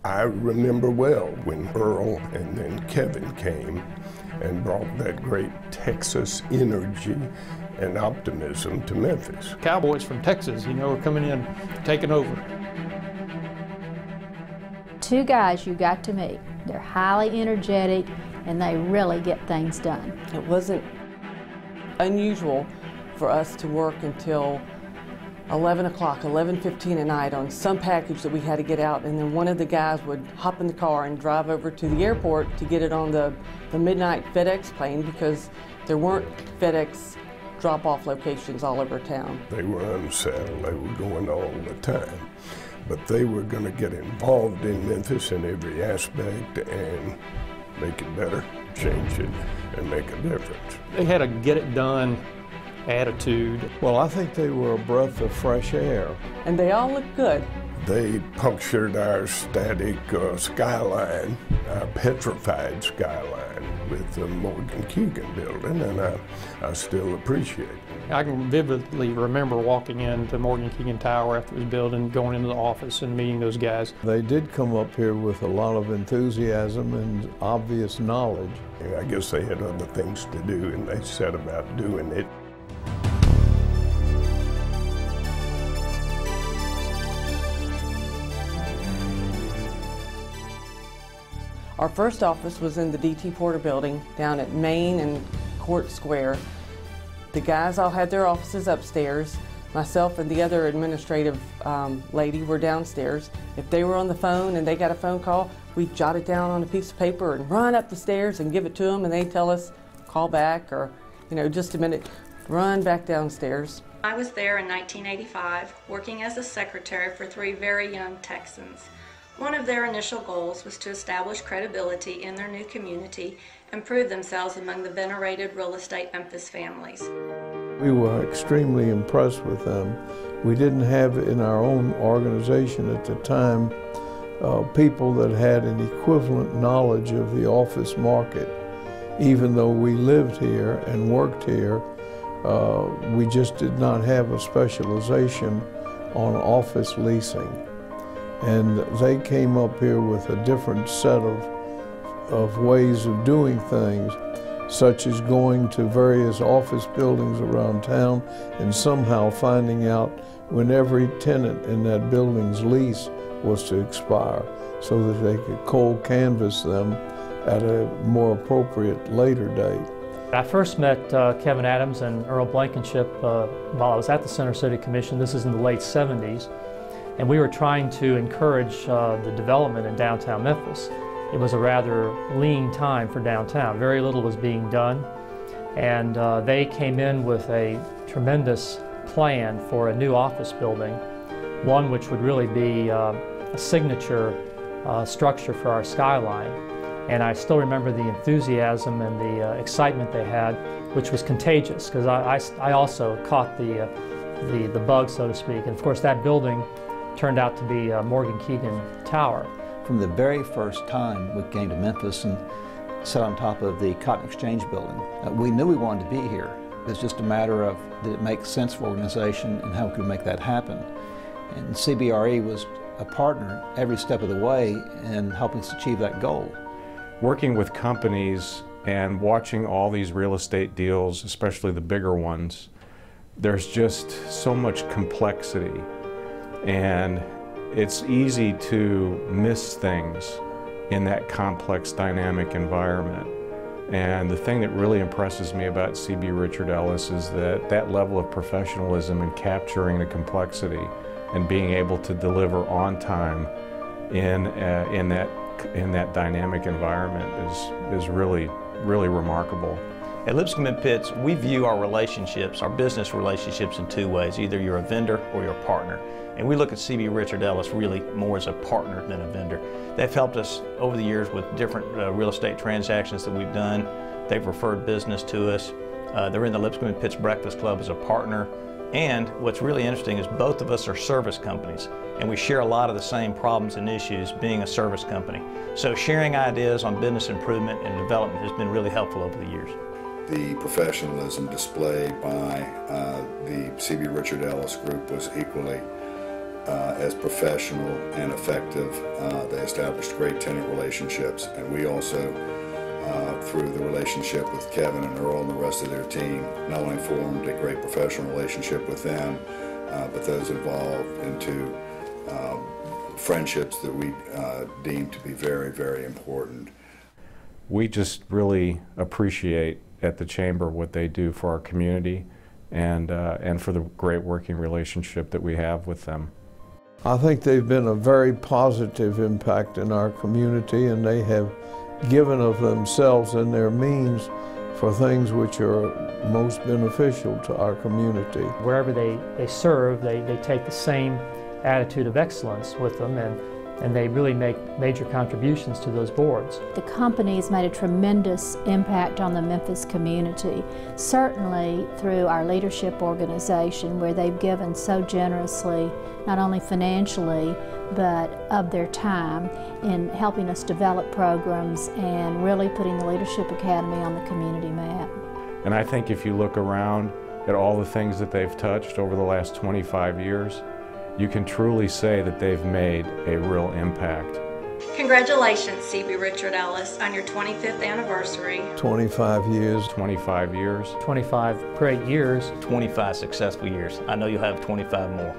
I remember well when Earl and then Kevin came and brought that great Texas energy and optimism to Memphis. Cowboys from Texas, you know, are coming in, taking over. Two guys you got to meet. They're highly energetic and they really get things done. It wasn't unusual for us to work until 11 o'clock, 11:15 at night on some package that we had to get out, and then one of the guys would hop in the car and drive over to the airport to get it on the midnight FedEx plane, because there weren't FedEx drop-off locations all over town. They were unsettled, they were going all the time, but they were going to get involved in Memphis in every aspect and make it better, change it, and make a difference. They had a get-it-done attitude. Well, I think they were a breath of fresh air. And they all looked good. They punctured our static skyline, our petrified skyline with the Morgan Keegan building, and I still appreciate it. I can vividly remember walking into Morgan Keegan Tower after it was built and going into the office and meeting those guys. They did come up here with a lot of enthusiasm and obvious knowledge. I guess they had other things to do and they set about doing it. Our first office was in the D.T. Porter building down at Main and Court Square. The guys all had their offices upstairs. Myself and the other administrative lady were downstairs. If they were on the phone and they got a phone call, we'd jot it down on a piece of paper and run up the stairs and give it to them, and they'd tell us, call back, or, you know, just a minute, run back downstairs. I was there in 1985, working as a secretary for 3 very young Texans. One of their initial goals was to establish credibility in their new community and prove themselves among the venerated real estate Memphis families. We were extremely impressed with them. We didn't have in our own organization at the time people that had an equivalent knowledge of the office market. Even though we lived here and worked here, we just did not have a specialization on office leasing. And they came up here with a different set of ways of doing things, such as going to various office buildings around town and somehow finding out when every tenant in that building's lease was to expire, so that they could cold canvass them at a more appropriate later date. I first met Kevin Adams and Earl Blankenship while I was at the Center City Commission. This is in the late 70s. And we were trying to encourage the development in downtown Memphis. It was a rather lean time for downtown. Very little was being done. And they came in with a tremendous plan for a new office building, one which would really be a signature structure for our skyline. And I still remember the enthusiasm and the excitement they had, which was contagious, because I also caught the bug, so to speak. And of course, that building turned out to be Morgan Keegan Tower. From the very first time we came to Memphis and sat on top of the Cotton Exchange building, we knew we wanted to be here. It was just a matter of, did it make sense for organization and how we could make that happen. And CBRE was a partner every step of the way in helping us achieve that goal. Working with companies and watching all these real estate deals, especially the bigger ones, there's just so much complexity. And it's easy to miss things in that complex, dynamic environment. And the thing that really impresses me about C.B. Richard Ellis is that level of professionalism in capturing the complexity and being able to deliver on time in that dynamic environment is really, really remarkable. At Lipscomb & Pitts, we view our relationships, our business relationships, in 2 ways. Either you're a vendor or you're a partner. And we look at C.B. Richard Ellis really more as a partner than a vendor. They've helped us over the years with different real estate transactions that we've done. They've referred business to us. They're in the Lipscomb & Pitts Breakfast Club as a partner. And what's really interesting is both of us are service companies, and we share a lot of the same problems and issues being a service company. So sharing ideas on business improvement and development has been really helpful over the years. The professionalism displayed by the C.B. Richard Ellis Group was equally as professional and effective. They established great tenant relationships, and we also, through the relationship with Kevin and Earl and the rest of their team, not only formed a great professional relationship with them, but those evolved into friendships that we deem to be very, very important. We just really appreciate at the Chamber what they do for our community and for the great working relationship that we have with them. I think they've been a very positive impact in our community, and they have given of themselves and their means for things which are most beneficial to our community. Wherever they serve, they take the same attitude of excellence with them, and they really make major contributions to those boards. The company's made a tremendous impact on the Memphis community, certainly through our leadership organization, where they've given so generously, not only financially, but of their time in helping us develop programs and really putting the Leadership Academy on the community map. And I think if you look around at all the things that they've touched over the last 25 years, you can truly say that they've made a real impact. Congratulations, CB Richard Ellis, on your 25th anniversary. 25 years. 25 years. 25 great years. 25 successful years. I know you'll have 25 more.